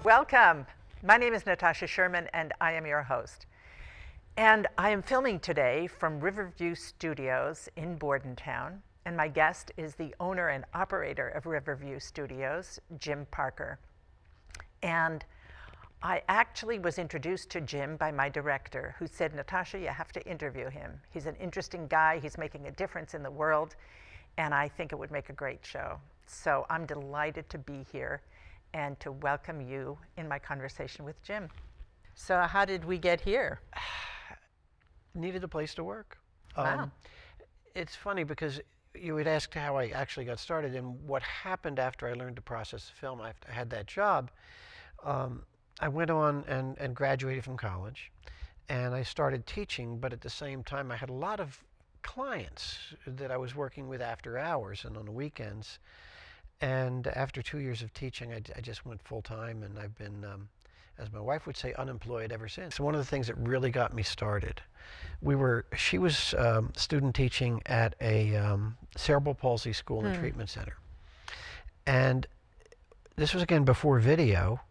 Welcome. My name is Natasha Sherman and I am your host. And I am filming today from Riverview Studios in Bordentown. And my guest is the owner and operator of Riverview Studios, Jim Parker. And I actually was introduced to Jim by my director, who said, Natasha, you have to interview him. He's an interesting guy. He's making a difference in the world. And I think it would make a great show. So I'm delighted to be here and to welcome you in my conversation with Jim. So how did we get here? Needed a place to work. Wow. It's funny because you had asked how I actually got started, and what happened after I learned to process film. I had that job. I went on and graduated from college, and I started teaching, but at the same time I had a lot of clients that I was working with after hours and on the weekends. And after 2 years of teaching, I just went full time, and I've been, as my wife would say, unemployed ever since. So one of the things that really got me started, she was student teaching at a cerebral palsy school and treatment center. And this was again before video,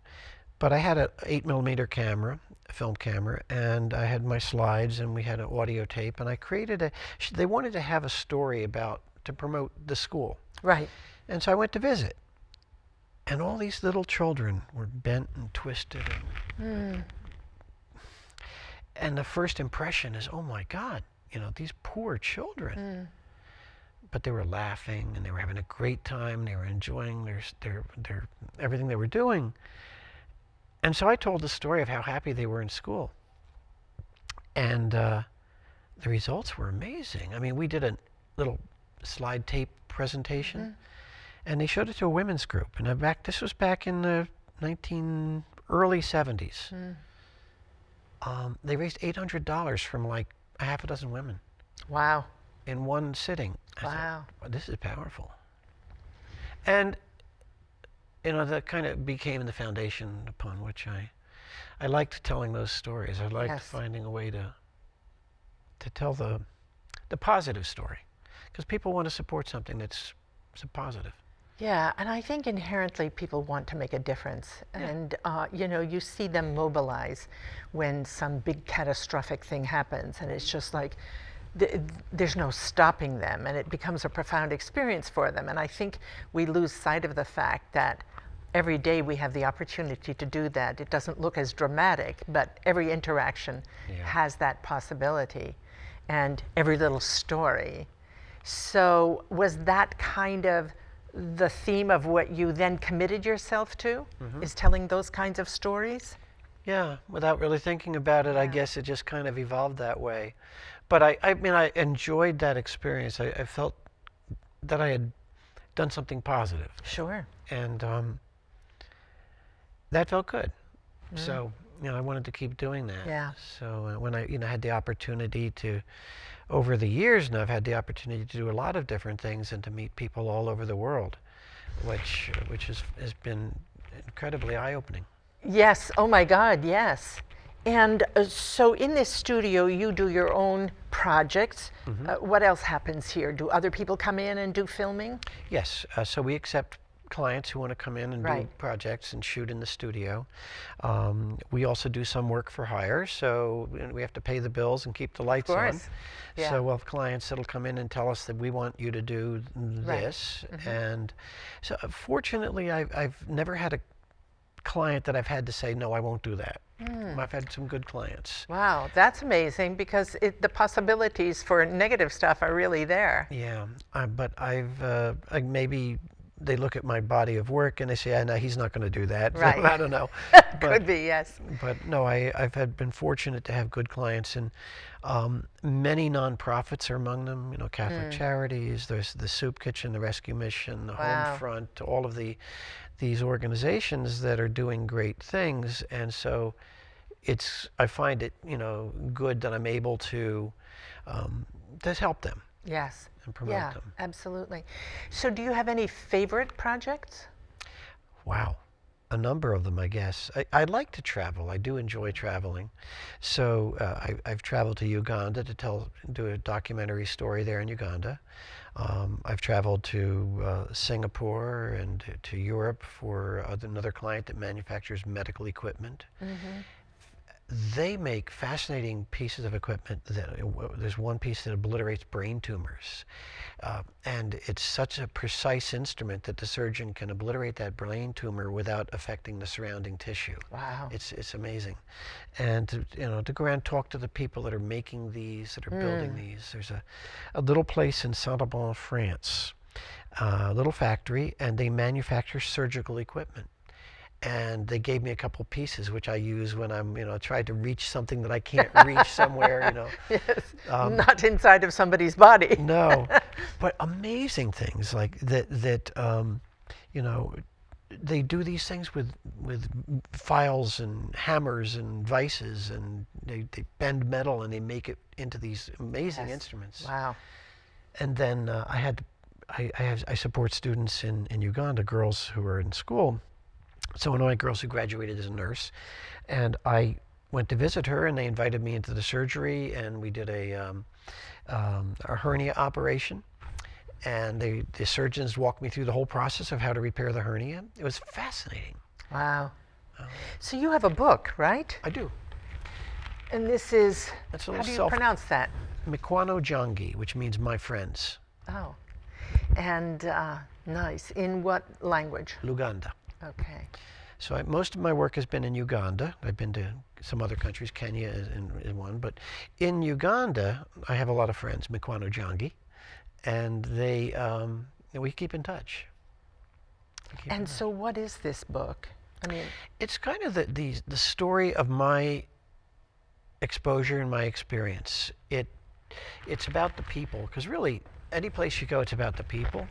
but I had an 8mm camera, a film camera, and I had my slides, and we had an audio tape, and I created they wanted to have a story to promote the school. Right. And so I went to visit, and all these little children were bent and twisted. And the first impression is, oh my God, these poor children. But they were laughing, and they were having a great time. They were enjoying their everything they were doing. And so I told the story of how happy they were in school. And the results were amazing. I mean, we did a little slide tape presentation. And they showed it to a women's group, and this was back in the early 70s. They raised $800 from like a half a dozen women. Wow. In one sitting. Wow. I thought, well, this is powerful. And that kind of became the foundation upon which I liked telling those stories. I liked finding a way to tell the positive story, because people want to support something that's positive. Yeah, and I think inherently people want to make a difference. And, you see them mobilize when some big catastrophic thing happens, and it's just like there's no stopping them, and it becomes a profound experience for them. And I think we lose sight of the fact that every day we have the opportunity to do that. It doesn't look as dramatic, but every interaction has that possibility, and every little story. So was that kind of the theme of what you then committed yourself to, is telling those kinds of stories? Yeah, without really thinking about it, I guess it just kind of evolved that way. But I enjoyed that experience. I felt that I had done something positive. Sure. And that felt good. So, I wanted to keep doing that. Yeah. So when I had the opportunity to, over the years now, I've had the opportunity to do a lot of different things and to meet people all over the world, which has been incredibly eye-opening. Yes. Oh my God. Yes. And so in this studio, you do your own projects. What else happens here? Do other people come in and do filming? Yes. So we accept clients who want to come in and do projects and shoot in the studio. We also do some work for hire, so we have to pay the bills and keep the lights on. Yeah. So we'll have clients that'll come in and tell us that we want you to do this. And so fortunately, I've never had a client that I've had to say, no, I won't do that. I've had some good clients. Wow, that's amazing, because the possibilities for negative stuff are really there. Yeah, but maybe they look at my body of work and they say, no, he's not going to do that. Right. I don't know. Could be, yes. But no, I've been fortunate to have good clients, and many nonprofits are among them. Catholic Charities, there's the Soup Kitchen, the Rescue Mission, the Home Front, all of these organizations that are doing great things. And so I find it, good that I'm able to help them. Yes. And promote them. Absolutely. So do you have any favorite projects? Wow. A number of them, I guess. I like to travel. I do enjoy traveling. So I've traveled to Uganda to do a documentary story there in Uganda. I've traveled to Singapore and to Europe for another client that manufactures medical equipment. They make fascinating pieces of equipment. There's one piece that obliterates brain tumors. And it's such a precise instrument that the surgeon can obliterate that brain tumor without affecting the surrounding tissue. Wow. It's amazing. And to go around and talk to the people that are making these, that are building these. There's a little place in Saint-Auban, France, a little factory, and they manufacture surgical equipment. And they gave me a couple pieces, which I use when I'm, trying to reach something that I can't reach somewhere, Yes. Not inside of somebody's body. No, but amazing things like that. They do these things with files and hammers and vices, and they bend metal and they make it into these amazing instruments. Wow. And then I support students in Uganda, girls who are in school. So one of my girls who graduated as a nurse, and I went to visit her, and they invited me into the surgery, and we did a hernia operation, and the surgeons walked me through the whole process of how to repair the hernia. It was fascinating. Wow. So you have a book, right? I do. And this is, That's a how little do you pronounce that? Mikwano Jangi, which means my friends. Oh. And nice. In what language? Luganda. Okay. So most of my work has been in Uganda. I've been to some other countries, Kenya is one, but in Uganda, I have a lot of friends, Mikwano Jangi, and we keep in touch. And so what is this book? I mean, it's kind of the story of my exposure and my experience. It's about the people, because really, any place you go, it's about the people.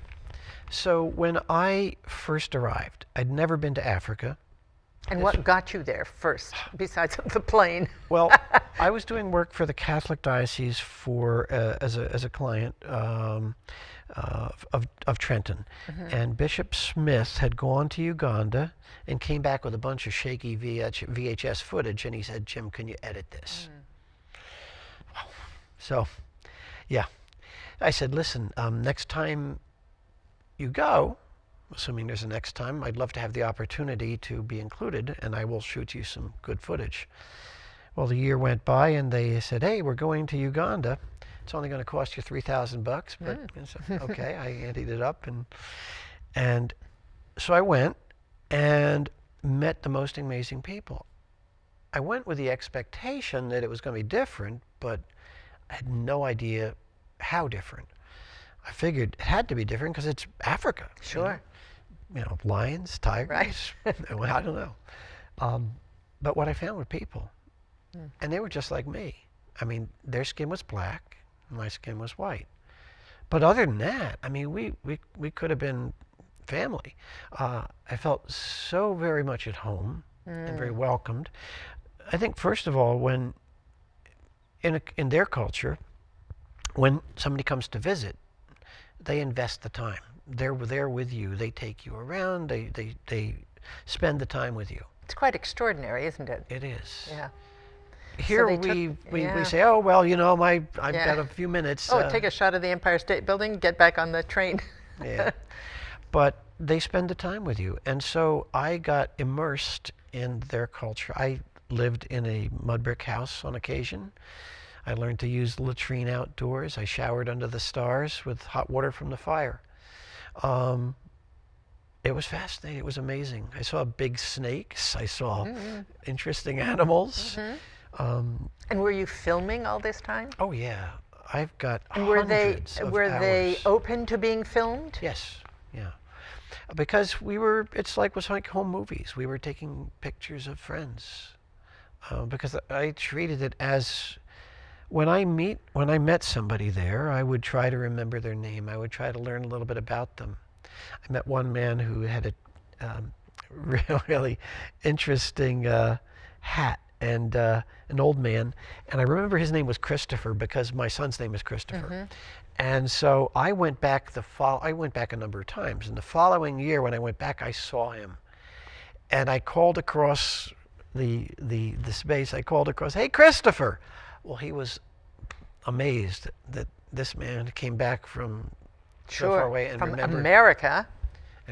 So when I first arrived, I'd never been to Africa. And what got you there first, besides the plane? Well, I was doing work for the Catholic Diocese as a client of Trenton. And Bishop Smith had gone to Uganda and came back with a bunch of shaky VHS footage, and he said, "Jim, can you edit this?" So, yeah. I said, "Listen, next time you go, assuming there's a next time, I'd love to have the opportunity to be included, and I will shoot you some good footage." Well, the year went by, and they said, "Hey, we're going to Uganda. It's only going to cost you $3,000, but okay." I anteed it up, and so I went and met the most amazing people. I went with the expectation that it was going to be different, but I had no idea how different. I figured it had to be different because it's Africa. Sure. Lions, tigers. Right. I don't know. But what I found were people. And they were just like me. I mean, their skin was black, my skin was white. But other than that, I mean, we could have been family. I felt so very much at home and very welcomed. I think, first of all, when in their culture, when somebody comes to visit, they invest the time. They're there with you. They take you around. They spend the time with you. It's quite extraordinary, isn't it? It is. Yeah. Here So we say, "Oh, well, I've got a few minutes." Take a shot of the Empire State Building, get back on the train. Yeah. But they spend the time with you. And so I got immersed in their culture. I lived in a mud brick house on occasion. I learned to use the latrine outdoors. I showered under the stars with hot water from the fire. It was fascinating. It was amazing. I saw big snakes. I saw interesting animals. And were you filming all this time? Oh, yeah. I've got And hundreds of were they hours. open to being filmed? Yes, yeah. Because it's like home movies. We were taking pictures of friends. Because I treated it as, when I met somebody there, I would try to remember their name. I would try to learn a little bit about them. I met one man who had a really interesting hat, and an old man, and I remember his name was Christopher because my son's name is Christopher. And so I went back a number of times, and the following year when I went back, I saw him, and I called across the space. I called across, "Hey, Christopher!" Well, he was amazed that this man came back from so far away, and from America.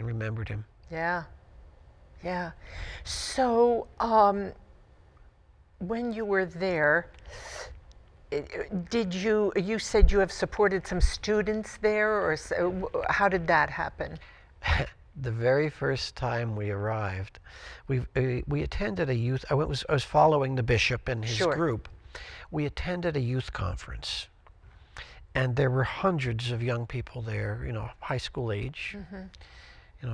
remembered him. Yeah, yeah. So when you were there, you said you have supported some students there, or how did that happen? The very first time we arrived, we attended a youth. I was following the bishop and his group. We attended a youth conference, and there were hundreds of young people there. High school age,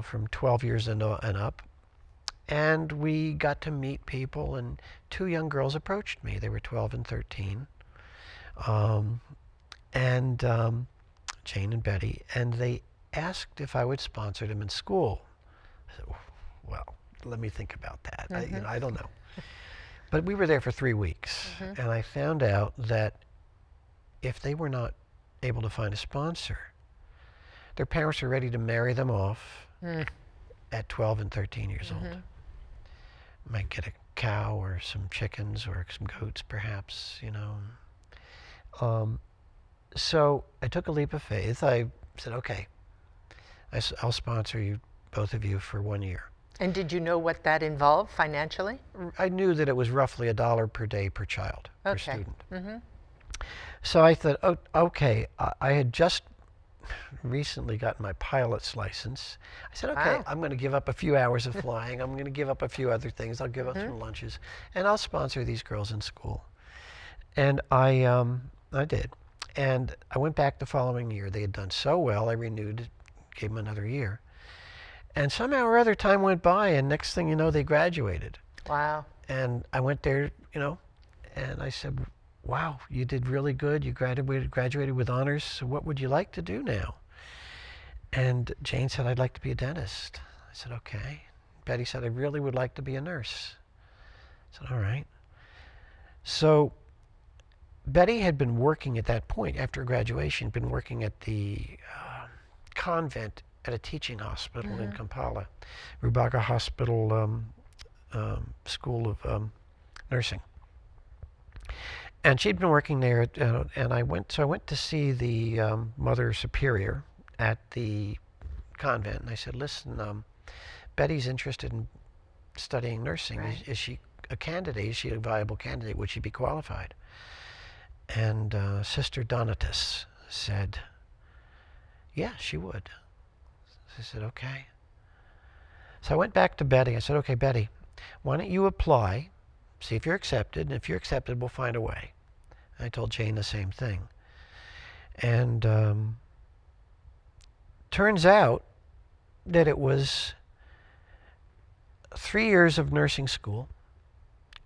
from 12 years and up. And we got to meet people, and two young girls approached me. They were 12 and 13, Jane and Betty, and they asked if I would sponsor them in school. I said, well, let me think about that. I don't know. But we were there for 3 weeks, and I found out that if they were not able to find a sponsor, their parents were ready to marry them off at 12 and 13 years old. Might get a cow or some chickens or some goats, perhaps, So I took a leap of faith. I said, okay, I'll sponsor you, both of you, for 1 year. And did you know what that involved financially? I knew that it was roughly $1 per day per child, per student. So I thought, oh, okay, I had just recently gotten my pilot's license. I said, okay, I'm going to give up a few hours of flying. I'm going to give up a few other things. I'll give up some lunches, and I'll sponsor these girls in school. And I did. And I went back the following year. They had done so well, I renewed, gave them another year. And somehow or other, time went by, and next thing you know, they graduated. Wow. And I went there, and I said, wow, you did really good. You graduated with honors. So what would you like to do now? And Jane said, I'd like to be a dentist. I said, okay. Betty said, I really would like to be a nurse. I said, all right. So Betty had been working at that point, after graduation, been working at the convent at a teaching hospital in Kampala, Rubaga Hospital School of Nursing. And she'd been working there, and I went to see the Mother Superior at the convent, and I said, listen, Betty's interested in studying nursing. Right. Is she a candidate? Is she a viable candidate? Would she be qualified? And Sister Donatus said, yeah, she would. I said, okay. So I went back to Betty. I said, okay, Betty, why don't you apply, see if you're accepted, and if you're accepted, we'll find a way. I told Jane the same thing. And turns out that it was 3 years of nursing school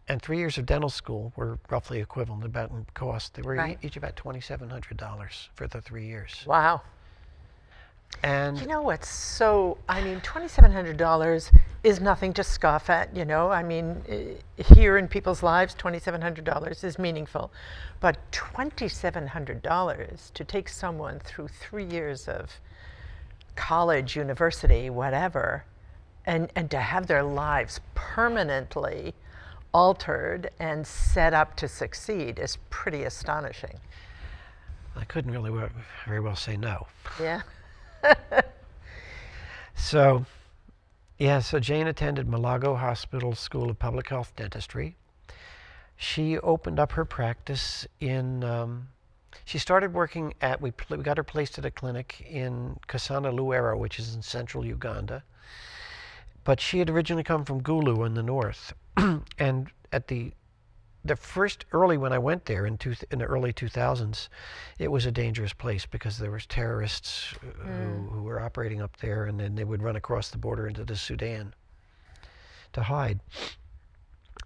and 3 years of dental school were roughly equivalent about in cost. They were each about $2,700 for the 3 years. Wow. And what's $2,700 is nothing to scoff at, here in people's lives, $2,700 is meaningful. But $2,700 to take someone through 3 years of college, university, whatever, and to have their lives permanently altered and set up to succeed is pretty astonishing. I couldn't really very well say no. Yeah. So Jane attended Malago Hospital School of Public Health Dentistry. She opened up her practice she started working we got her placed at a clinic in Kasana Luero, which is in central Uganda. But she had originally come from Gulu in the north. And at the first when I went there in the early 2000s, it was a dangerous place because there was terrorists who were operating up there, and then they would run across the border into the Sudan to hide.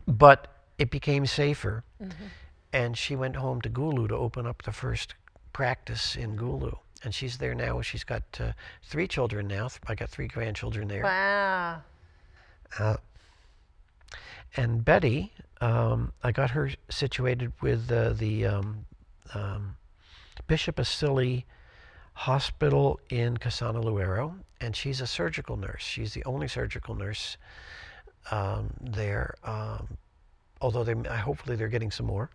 But it became safer, and she went home to Gulu to open up the first practice in Gulu. And she's there now. She's got 3 children now. I got 3 grandchildren there. Wow. And Betty, I got her situated with the Bishop Asili Hospital in Kasana Luero, and she's a surgical nurse. She's the only surgical nurse there, although hopefully they're getting some more.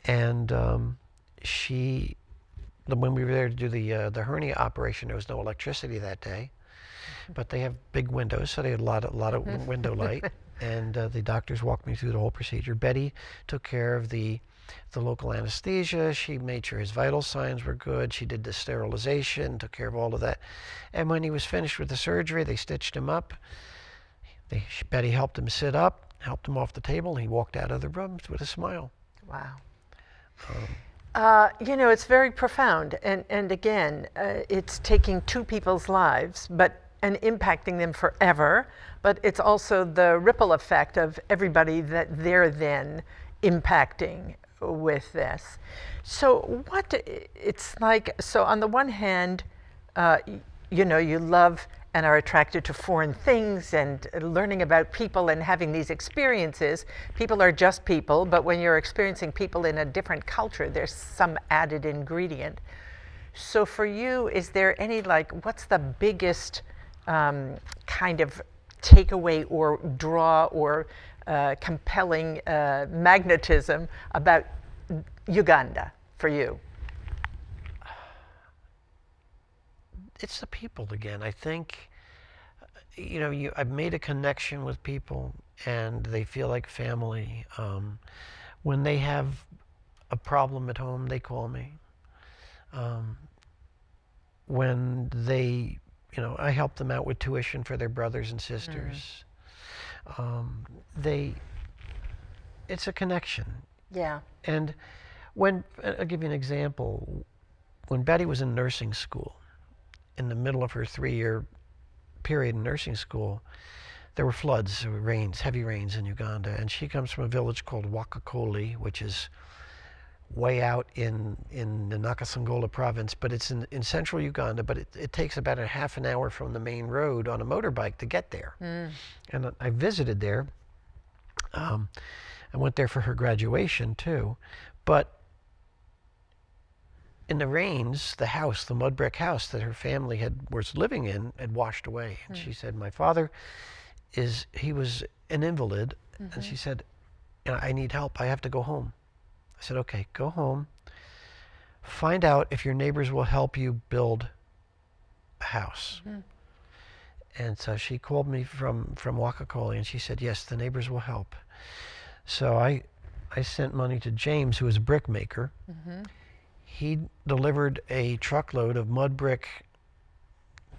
And she when we were there to do the hernia operation, there was no electricity that day, but they have big windows, so they had a lot of window light. And the doctors walked me through the whole procedure. Betty took care of the local anesthesia. She made sure his vital signs were good. She did the sterilization, took care of all of that. And when he was finished with the surgery, they stitched him up. Betty helped him sit up, helped him off the table, and he walked out of the room with a smile. Wow. It's very profound, and again, it's taking two people's lives, and impacting them forever, but it's also the ripple effect of everybody that they're then impacting with this. So so on the one hand, you love and are attracted to foreign things and learning about people and having these experiences. People are just people, but when you're experiencing people in a different culture, there's some added ingredient. So for you, is there any, what's the biggest kind of takeaway or draw or compelling magnetism about Uganda for you? It's the people again. I think, I've made a connection with people and they feel like family. When they have a problem at home, they call me. When they, I help them out with tuition for their brothers and sisters. It's a connection. Yeah. And I'll give you an example. When Betty was in nursing school, in the middle of her 3-year period in nursing school, there were floods, there were rains, heavy rains in Uganda, and she comes from a village called Wakakoli, which is way out in the Nakasongola province, but it's in central Uganda, but it takes about a half an hour from the main road on a motorbike to get there. And I visited there. I went there for her graduation too, but in the rains, the mud brick house that her family was living in had washed away. And she said, my father he was an invalid. And she said, I need help. I have to go home. I said, okay, go home. Find out if your neighbors will help you build a house. And so she called me from Wakakoli and she said, yes, the neighbors will help. So I sent money to James, who was a brick maker. He delivered a truckload of mud bricks.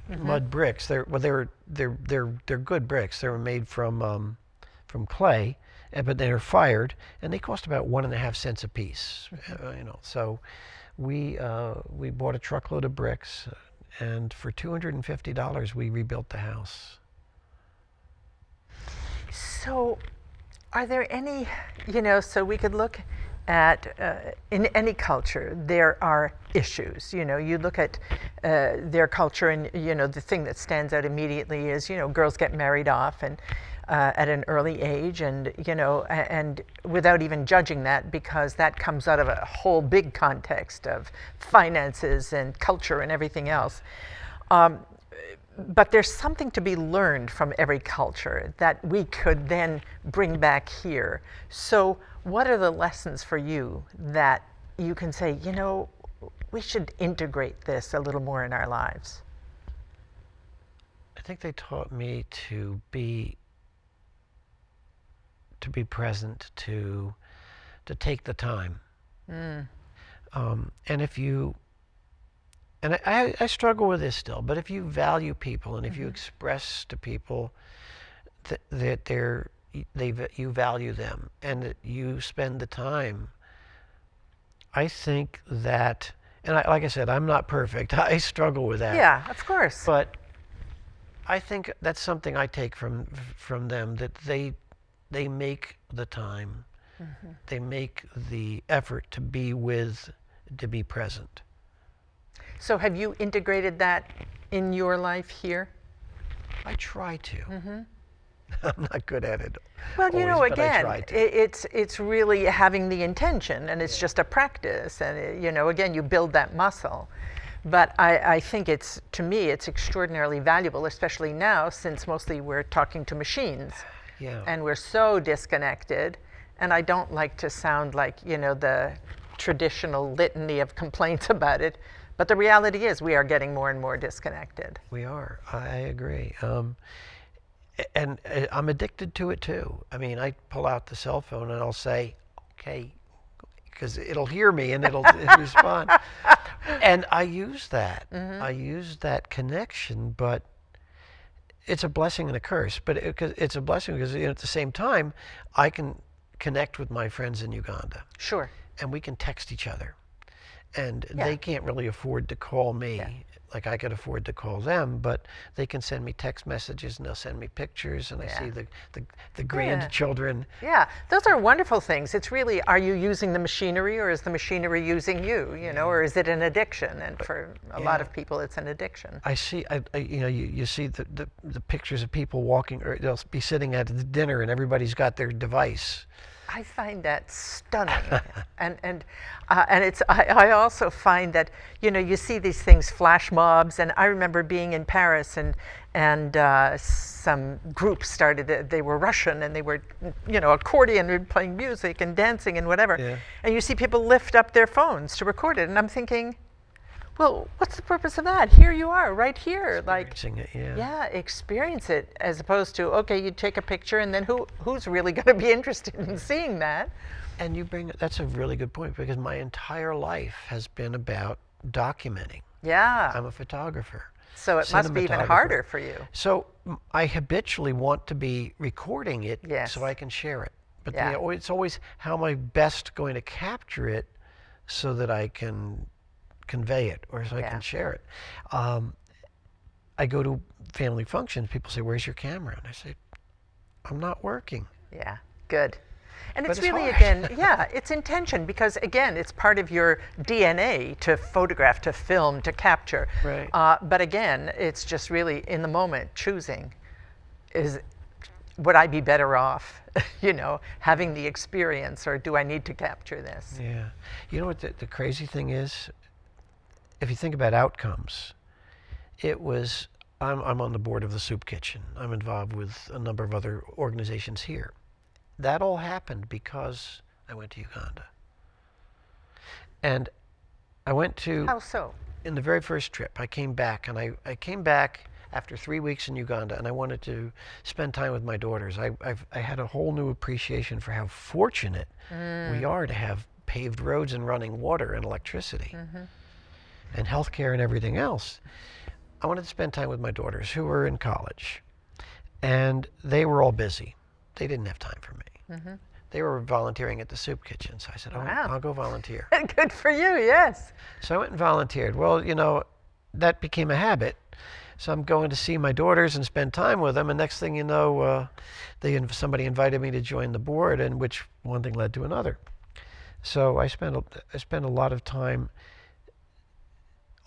They're good bricks. They were made from clay, but they are fired, and they cost about 1.5 cents a piece. So we bought a truckload of bricks, and for $250 we rebuilt the house. So, are there any, so we could look at in any culture there are issues. You look at their culture, and the thing that stands out immediately is girls get married off and at an early age, and and without even judging that, because that comes out of a whole big context of finances and culture and everything else. But there's something to be learned from every culture that we could then bring back here. So what are the lessons for you that you can say, we should integrate this a little more in our lives? I think they taught me to be present, to take the time. And I struggle with this still, but if you value people and if you express to people that you value them and that you spend the time, I think that, and like I said, I'm not perfect. I struggle with that. Yeah, of course. But I think that's something I take from them, that they make the time, they make the effort to be present. So have you integrated that in your life here? I try to. I'm not good at it. Well, always, again, it's really having the intention, and it's just a practice, and again, you build that muscle. But I think to me, it's extraordinarily valuable, especially now, since mostly we're talking to machines. Yeah. And we're so disconnected, and I don't like to sound like, the traditional litany of complaints about it. But the reality is we are getting more and more disconnected. We are. I agree. And I'm addicted to it too. I mean, I pull out the cell phone and I'll say, okay, because it'll hear me and it'll respond. And I use that. I use that connection, but it's a blessing and a curse. But it's a blessing because at the same time, I can connect with my friends in Uganda. Sure. And we can text each other. And Yeah. they can't really afford to call me like I could afford to call them, but they can send me text messages and they'll send me pictures, and I see the grandchildren. Yeah, those are wonderful things. It's really, are you using the machinery or is the machinery using you, you know, or is it an addiction? And for a lot of people, it's an addiction. I see, you see the pictures of people walking, or they'll be sitting at the dinner and everybody's got their device. I find that stunning, and it's. I also find that, you know, you see these things, flash mobs, and I remember being in Paris and some groups started. They were Russian and they were, you know, accordion and playing music and dancing and whatever. Yeah. And you see people lift up their phones to record it, and I'm thinking, well, what's the purpose of that? Here you are, right here, Experiencing it, yeah, experience it, as opposed to, okay, you take a picture, and then who's really going to be interested in seeing that? And that's a really good point, because my entire life has been about documenting. Yeah. I'm a photographer. So it must be even harder for you. So I habitually want to be recording it so I can share it. But it's always how am I best going to capture it so that I can convey it, or so I can share it. I go to family functions, people say, where's your camera? And I say, I'm not working. Yeah, good. And But it's it's really, hard. again, it's intention, because again, it's part of your DNA to photograph, to film, to capture. Right. But again, it's just really in the moment choosing, would I be better off, you know, having the experience, or do I need to capture this? Yeah. You know what the crazy thing is? If you think about outcomes, I'm on the board of the Soup Kitchen. I'm involved with a number of other organizations here. That all happened because I went to Uganda. And I went to... How so? In the very first trip, I came back, and I came back after 3 weeks in Uganda, and I wanted to spend time with my daughters. I had a whole new appreciation for how fortunate we are to have paved roads and running water and electricity. And healthcare and everything else. I wanted to spend time with my daughters, who were in college, and they were all busy. They didn't have time for me. They were volunteering at the soup kitchen, so I said, I'll go volunteer. Good for you, yes. So I went and volunteered. Well, you know, that became a habit. So I'm going to see my daughters and spend time with them, and next thing you know, somebody invited me to join the board, and which one thing led to another. So I spent a lot of time.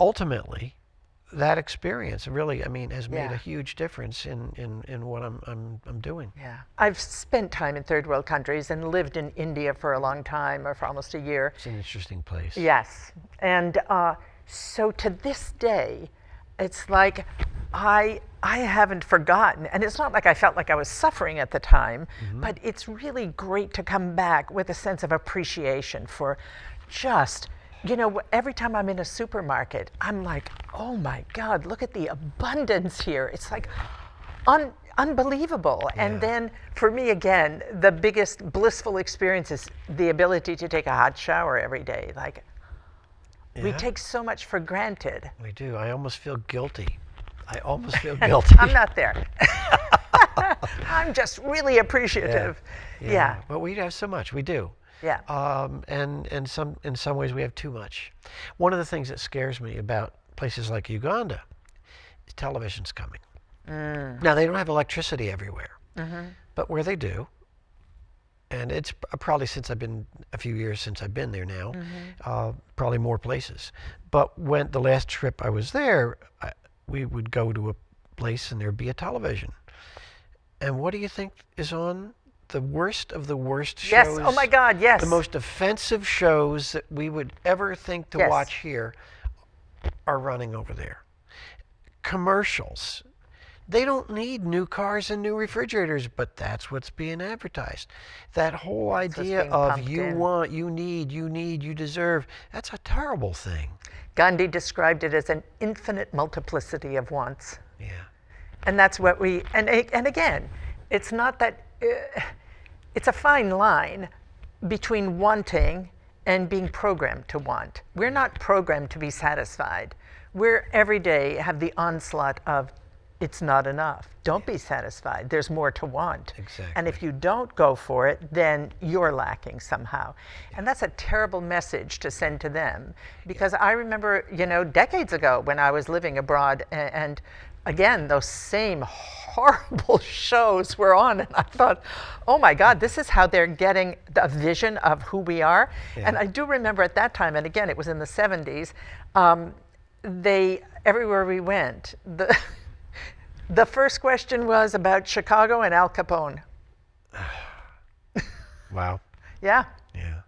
Ultimately, that experience really, I mean, has made a huge difference in what I'm doing. Yeah. I've spent time in third world countries and lived in India for a long time, or for almost a year. It's an interesting place. Yes. And so to this day, it's like I haven't forgotten, and it's not like I felt like I was suffering at the time, but it's really great to come back with a sense of appreciation for just, you know, every time I'm in a supermarket, I'm like, oh my God, look at the abundance here. It's like unbelievable. Yeah. And then for me, again, the biggest blissful experience is the ability to take a hot shower every day. Like, we take so much for granted. We do. I almost feel guilty. Guilty. I'm not there. I'm just really appreciative. Yeah. But we have so much. We do. Yeah. And in some ways we have too much. One of the things that scares me about places like Uganda is television's coming. Now, they don't have electricity everywhere, but where they do, and it's probably a few years since I've been there now, probably more places. But when the last trip I was there, we would go to a place and there'd be a television. And what do you think is on? The worst of the worst shows. Yes, oh my God, yes. The most offensive shows that we would ever think to watch here are running over there. Commercials, They don't need new cars and new refrigerators, but that's what's being advertised. That whole what's idea being of pumped you in. want, you need, you deserve, that's a terrible thing. Gandhi described it as an infinite multiplicity of wants. Yeah. And that's what we, and again, it's not that, it's a fine line between wanting and being programmed to want. We're not programmed to be satisfied. We're every day have the onslaught of, it's not enough. Don't be satisfied. There's more to want. Exactly. And if you don't go for it, then you're lacking somehow. And that's a terrible message to send to them. Because I remember, decades ago when I was living abroad, and again, those same horrible shows were on, and I thought, oh my God, this is how they're getting a vision of who we are. Yeah. And I do remember at that time, and again, it was in the 70s, everywhere we went, the first question was about Chicago and Al Capone. Wow. Yeah. Yeah.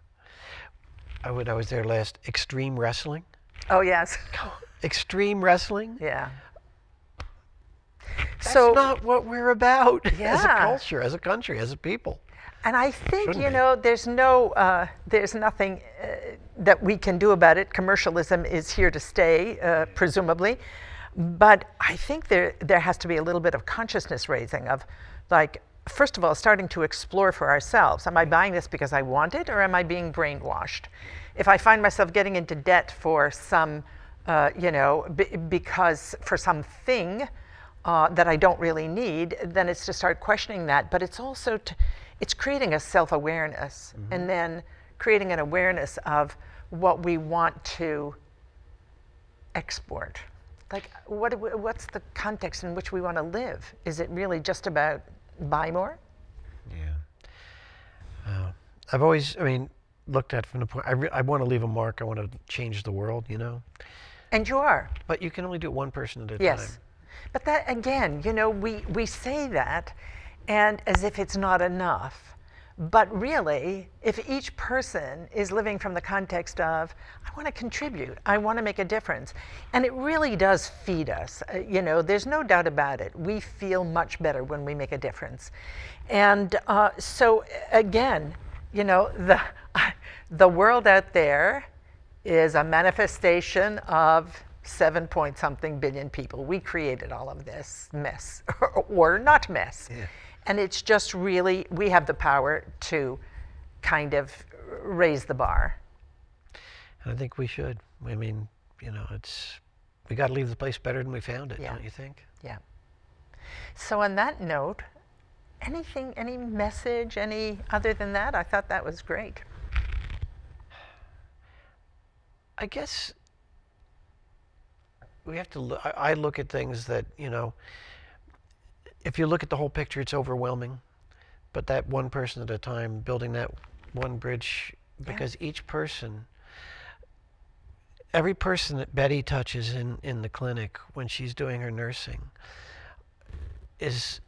I was there last. Extreme wrestling. Oh, yes. Extreme wrestling. Yeah. That's So, not what we're about as a Yeah. culture, as a country, as a people. and I think, Shouldn't be. there's nothing that we can do about it. Commercialism is here to stay, presumably. But I think there has to be a little bit of consciousness raising of, like, first of all, starting to explore for ourselves. Am I buying this because I want it, or am I being brainwashed? If I find myself getting into debt for some, because for something that I don't really need, then it's to start questioning that. But it's also it's creating a self-awareness, and then creating an awareness of what we want to export. Like, what's the context in which we want to live? Is it really just about buy more? Yeah. I've always, looked at it from the point, I want to leave a mark. I want to change the world, And you are. But you can only do it one person at a time. Yes. But that, again, we say that and as if it's not enough. But really, if each person is living from the context of, I want to contribute, I want to make a difference, and it really does feed us. There's no doubt about it. We feel much better when we make a difference. And so, again, the world out there is a manifestation of 7-point-something billion people. We created all of this mess, or not mess. Yeah. And it's just really, we have the power to kind of raise the bar. And I think we should. We got to leave the place better than we found it, Yeah. don't you think? Yeah. So on that note, any message, other than that? I thought that was great. I guess we have to I look at things that, if you look at the whole picture, it's overwhelming. But that one person at a time, building that one bridge, because each person, every person that Betty touches in the clinic when she's doing her nursing is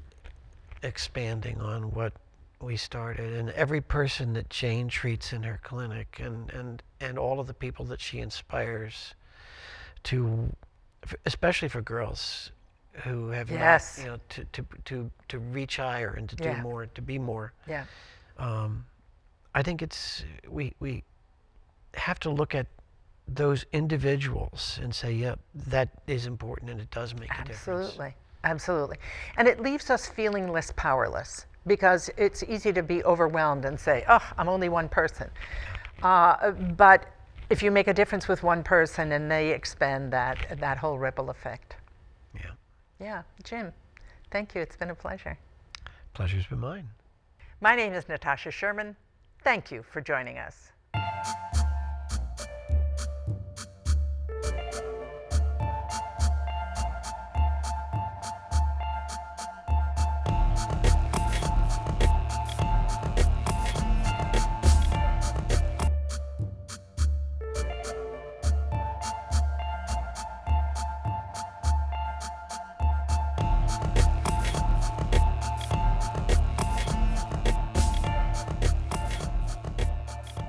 expanding on what we started. And every person that Jane treats in her clinic, and all of the people that she inspires to, especially for girls who have Yes. not, to reach higher and to do Yeah. more, to be more. Yeah. I think we have to look at those individuals and say, yeah, that is important and it does make a difference. Absolutely. Absolutely. And it leaves us feeling less powerless, because it's easy to be overwhelmed and say, oh, I'm only one person. But if you make a difference with one person and they expand that whole ripple effect. Yeah. Yeah. Jim, thank you. It's been a pleasure. Pleasure's been mine. My name is Natasha Sherman. Thank you for joining us.